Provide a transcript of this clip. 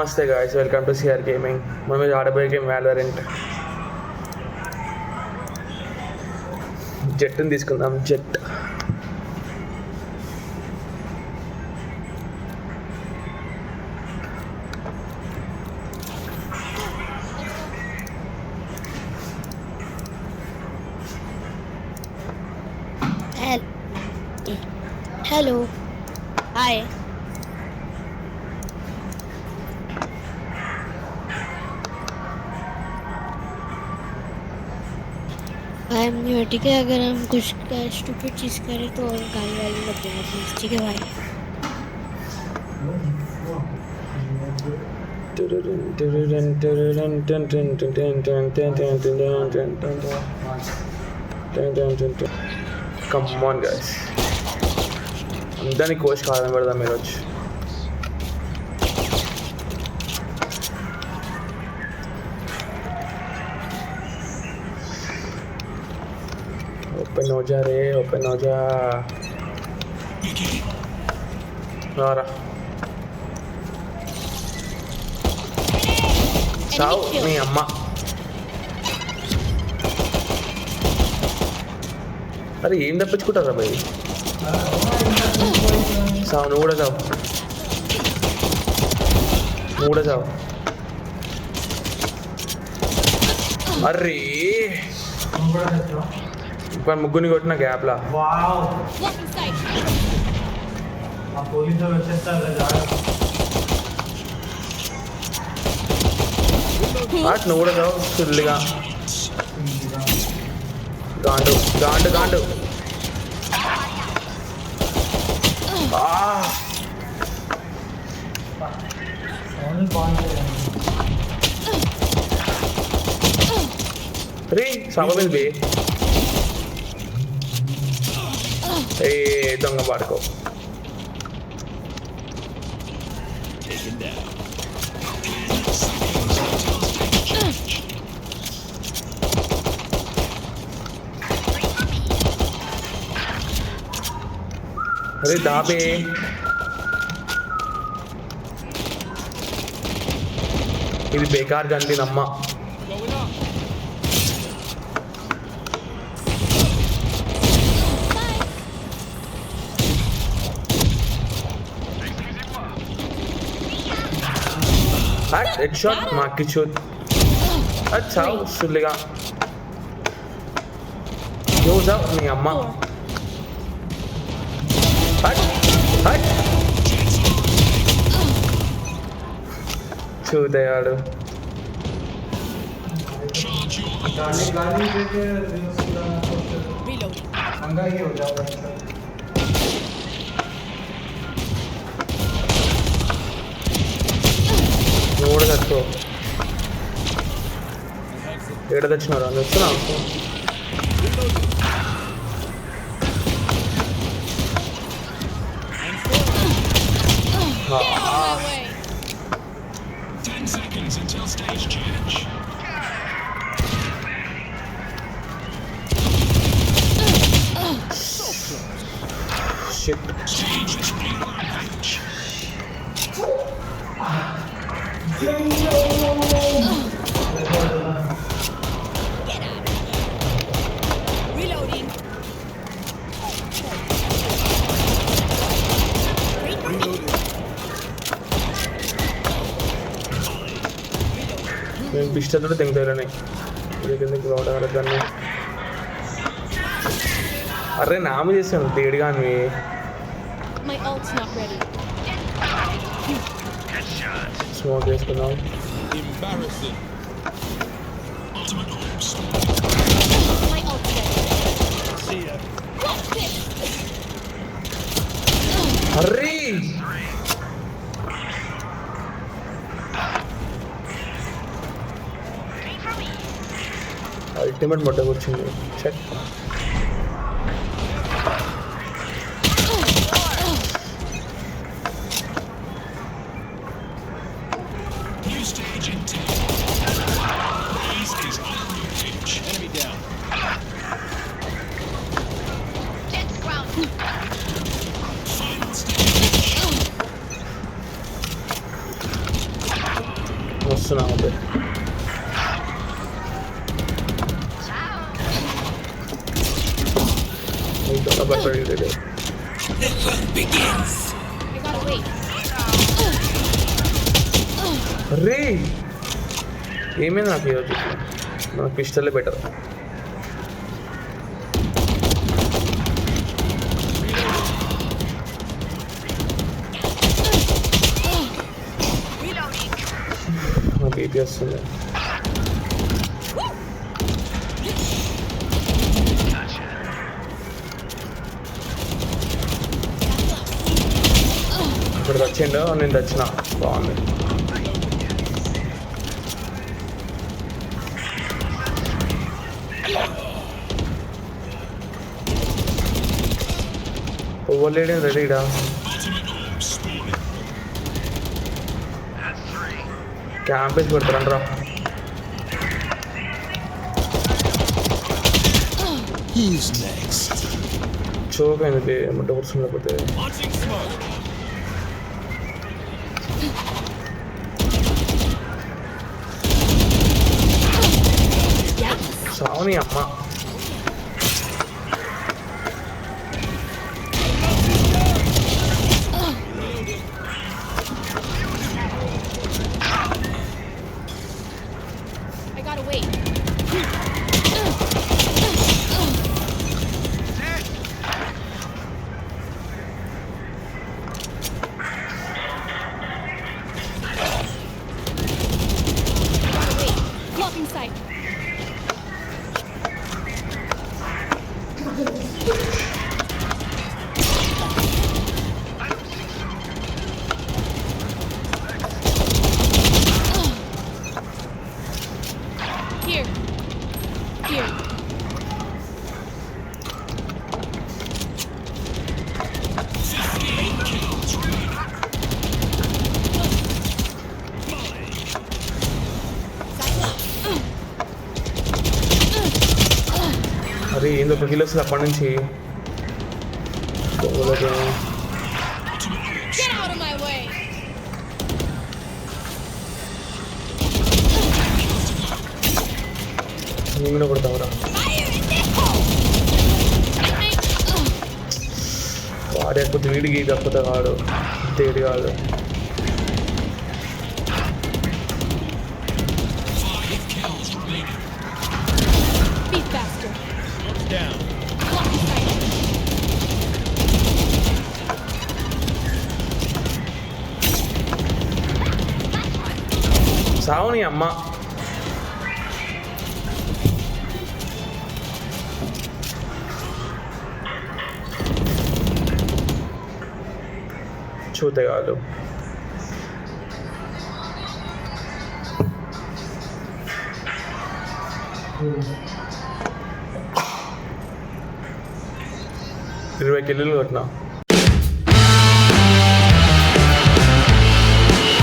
నమస్తే guys, welcome to CR gaming. మనం మీద ఆడబోయే గేమ్ వ్యాలోరెంట్. జెట్ని తీసుకుందాం. Jet Hello. Hi. I am new. ठीक है, अगर हम कुछ स्टूपिड चीज़ करें तो गाली वाली मत देना प्लीज. ठीक है भाई. కమ్ ఆన్ గైస్, అందరినీ కోచ్ కాదని పెడదాం మీరు వచ్చి. ओपन हो जा रे, ओपन हो जा. रा साव नी अम्मा. अरे ఏం తప్పించుకుంటారా భయ్? సావు, నువ్వు కూడా సావు, నువ్వు కూడా సావు. అరే ఇప్పుడు ముగ్గురిని కొట్టిన గ్యాప్లా. నువ్వు కూడా చావు ఫుల్గా. గాండు గాండు గాండు. రే సాబిల్ బే. ఏ దొంగ పాడుకో. అరే దాబే. ఇది బేకార్ గండి నమ్మ. हेडशॉट मार की चोट. अच्छा सुलेगा जो जाओ नहीं अम्मा. हट हट छूते यार. गाली गाली देके मंगा ही हो जाओ. నువ్వు కూడా తట్టుకో. ఎక్కడ తెచ్చినారా? వస్తున్నా. షిట్. Reloading. నేను పిస్టల్తో తింటారని కిందకి రావడం. అరే నామ చేసాను తేడుగా. My ult's not ready. Smoke వేసుకున్నాం. My ult's ready. అర్రీ అల్టిమేట్ మొట్ట కూర్చుంది. చెక్. వస్తున్నా ఓకే అరే ఏమైంది నాకు ఈరోజు మనకు పిస్టలే బెటర్ బీపీ వస్తుంది ఇప్పుడు తెచ్చిండు నేను తెచ్చిన బాగుంది ఓవర్లేడీ రెడీడా క్యాంపేజ్ పెడతారంట రా చోక్ అయింది డోర్స్ ఉండకపోతే సావుని అమ్మ అరే ఏందో ఒక కిలో వస్తుంది అప్పటి నుంచి నేను కూడా కొడతావురా వాడే కొద్ది వీడికి కాకపోతే వాడు తేడి కాదు సావుని అమ్మ చూతగాలు ఇరవై కిలోలు కొట్టినా